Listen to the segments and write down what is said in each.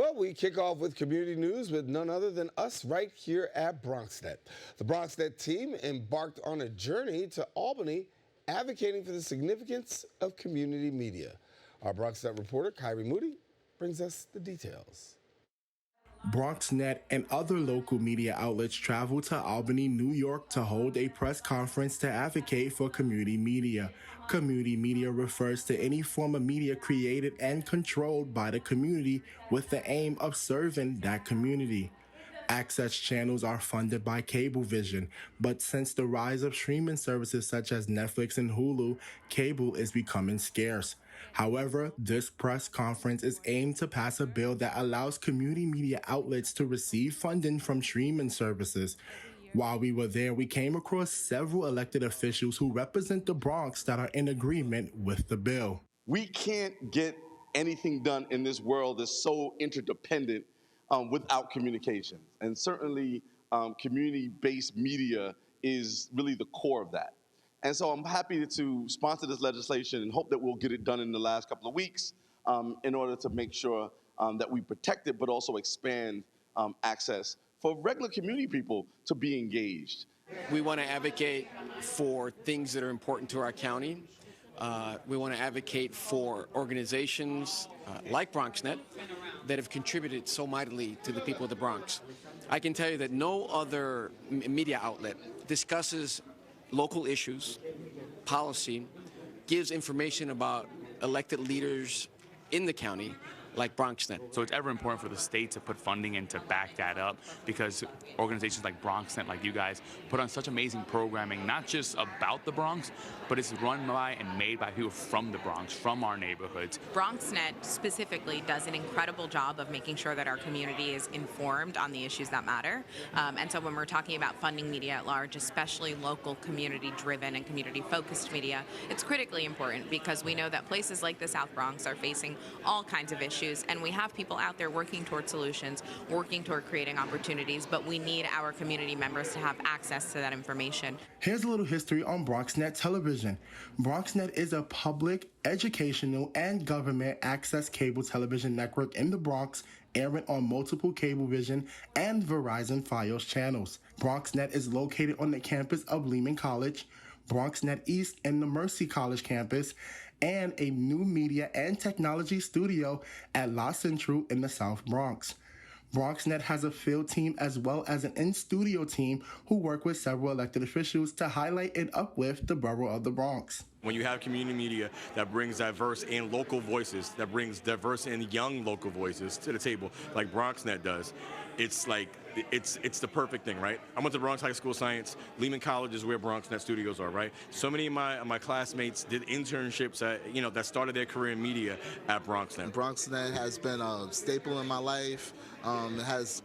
Well, we kick off with community news with none other than us right here at BronxNet. The BronxNet team embarked on a journey to Albany advocating for the significance of community media. Our BronxNet reporter, Kyrie Moody, brings us the details. BronxNet and other local media outlets traveled to Albany, New York to hold a press conference to advocate for community media. Community media refers to any form of media created and controlled by the community with the aim of serving that community. Access channels are funded by Cablevision, but since the rise of streaming services such as Netflix and Hulu, cable is becoming scarce. However, this press conference is aimed to pass a bill that allows community media outlets to receive funding from streaming services. While we were there, we came across several elected officials who represent the Bronx that are in agreement with the bill. We can't get anything done in this world that's so interdependent without communication. And certainly community-based media is really the core of that. And so I'm happy to sponsor this legislation and hope that we'll get it done in the last couple of weeks in order to make sure that we protect it, but also expand access for regular community people to be engaged. We want to advocate for things that are important to our county. We want to advocate for organizations like BronxNet that have contributed so mightily to the people of the Bronx. I can tell you that no other media outlet discusses local issues, policy, gives information about elected leaders in the county like BronxNet. So it's ever important for the state to put funding in to back that up, because organizations like BronxNet, like you guys, put on such amazing programming, not just about the Bronx, but it's run by and made by people from the Bronx, from our neighborhoods. BronxNet specifically does an incredible job of making sure that our community is informed on the issues that matter. And so when we're talking about funding media at large, especially local community-driven and community-focused media, it's critically important because we know that places like the South Bronx are facing all kinds of issues, and we have people out there working toward solutions, working toward creating opportunities, but we need our community members to have access to that information. Here's a little history on BronxNet television. BronxNet is a public, educational, and government access cable television network in the Bronx, airing on multiple Cablevision and Verizon Fios channels. BronxNet is located on the campus of Lehman College, BronxNet East and the Mercy College campus, and a new media and technology studio at La Central in the South Bronx. BronxNet has a field team as well as an in-studio team who work with several elected officials to highlight and uplift the borough of the Bronx. When you have community media that brings diverse and local voices, that brings diverse and young local voices to the table, like BronxNet does, it's like, it's the perfect thing, right? I went to Bronx High School of Science. Lehman College is where BronxNet studios are, right? So many of my classmates did internships at, that started their career in media at BronxNet. BronxNet has been a staple in my life. It has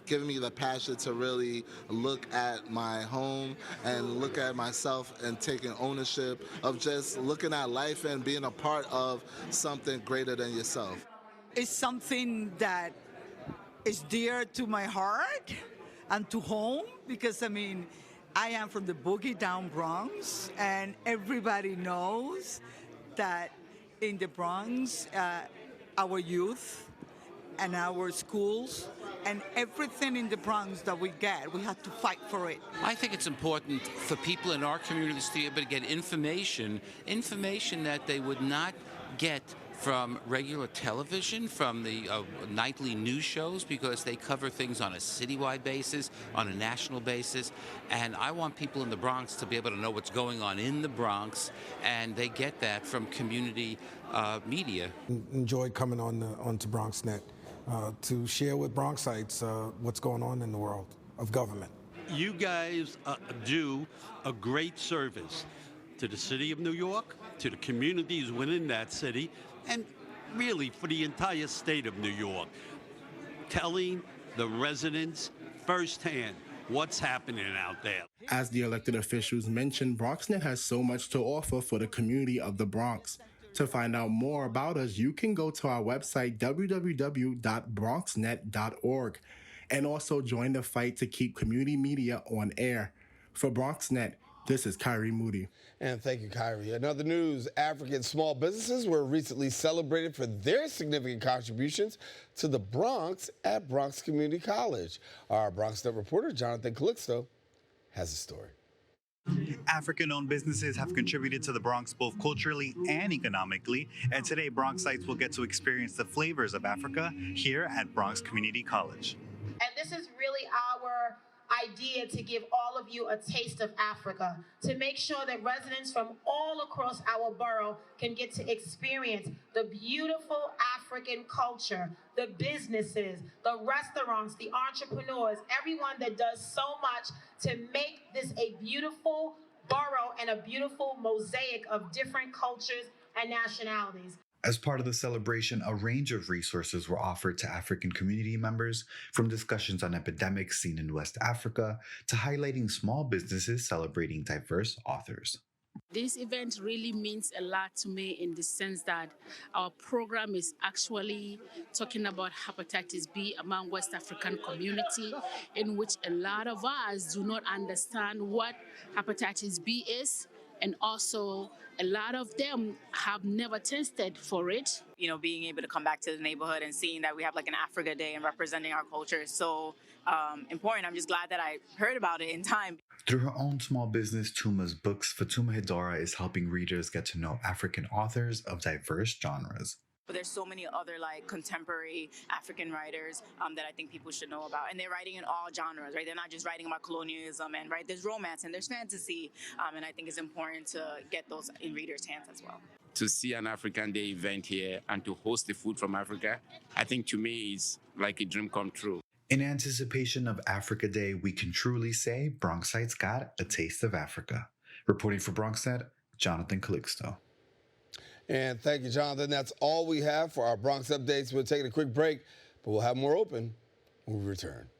given me the passion to really look at my home and look at myself and taking ownership of just looking at life and being a part of something greater than yourself. It's something that is dear to my heart and to home because, I am from the boogie down Bronx, and everybody knows that in the Bronx, our youth and our schools and everything in the Bronx that we get, we have to fight for it. I think it's important for people in our communities to be able to get information that they would not get from regular television, from the nightly news shows, because they cover things on a citywide basis, on a national basis, and I want people in the Bronx to be able to know what's going on in the Bronx, and they get that from community media. Enjoyed coming onto BronxNet to share with Bronxites what's going on in the world of government. You guys do a great service to the city of New York, to the communities within that city, and really for the entire state of New York, telling the residents firsthand what's happening out there. As the elected officials mentioned, BronxNet has so much to offer for the community of the Bronx. To find out more about us, you can go to our website, www.bronxnet.org, and also join the fight to keep community media on air. For BronxNet, This is Kyrie Moody. And thank you, Kyrie. In other news, African small businesses were recently celebrated for their significant contributions to the Bronx at Bronx Community College. Our BronxNet reporter, Jonathan Calixto, has a story. African-owned businesses have contributed to the Bronx both culturally and economically, and today Bronxites will get to experience the flavors of Africa here at Bronx Community College. And this is really our idea to give all of you a taste of Africa, to make sure that residents from all across our borough can get to experience the beautiful African culture, the businesses, the restaurants, the entrepreneurs, everyone that does so much to make this a beautiful borough and a beautiful mosaic of different cultures and nationalities. As part of the celebration, a range of resources were offered to African community members, from discussions on epidemics seen in West Africa to highlighting small businesses celebrating diverse authors. This event really means a lot to me in the sense that our program is actually talking about hepatitis B among West African community, in which a lot of us do not understand what hepatitis B is, and also a lot of them have never tested for it. You know, being able to come back to the neighborhood and seeing that we have like an Africa Day and representing our culture is so important. I'm just glad that I heard about it in time. Through her own small business, Tuma's Books, Fatuma Hidora is helping readers get to know African authors of diverse genres. But there's so many other like contemporary African writers that I think people should know about. And they're writing in all genres, right? They're not just writing about colonialism and, right, there's romance and there's fantasy. And I think it's important to get those in readers' hands as well. To see an African Day event here and to host the food from Africa, I think to me is like a dream come true. In anticipation of Africa Day, we can truly say Bronxites got a taste of Africa. Reporting for BronxNet, Jonathan Calixto. And thank you, Jonathan. That's all we have for our Bronx updates. We're taking a quick break, but we'll have more open when we return.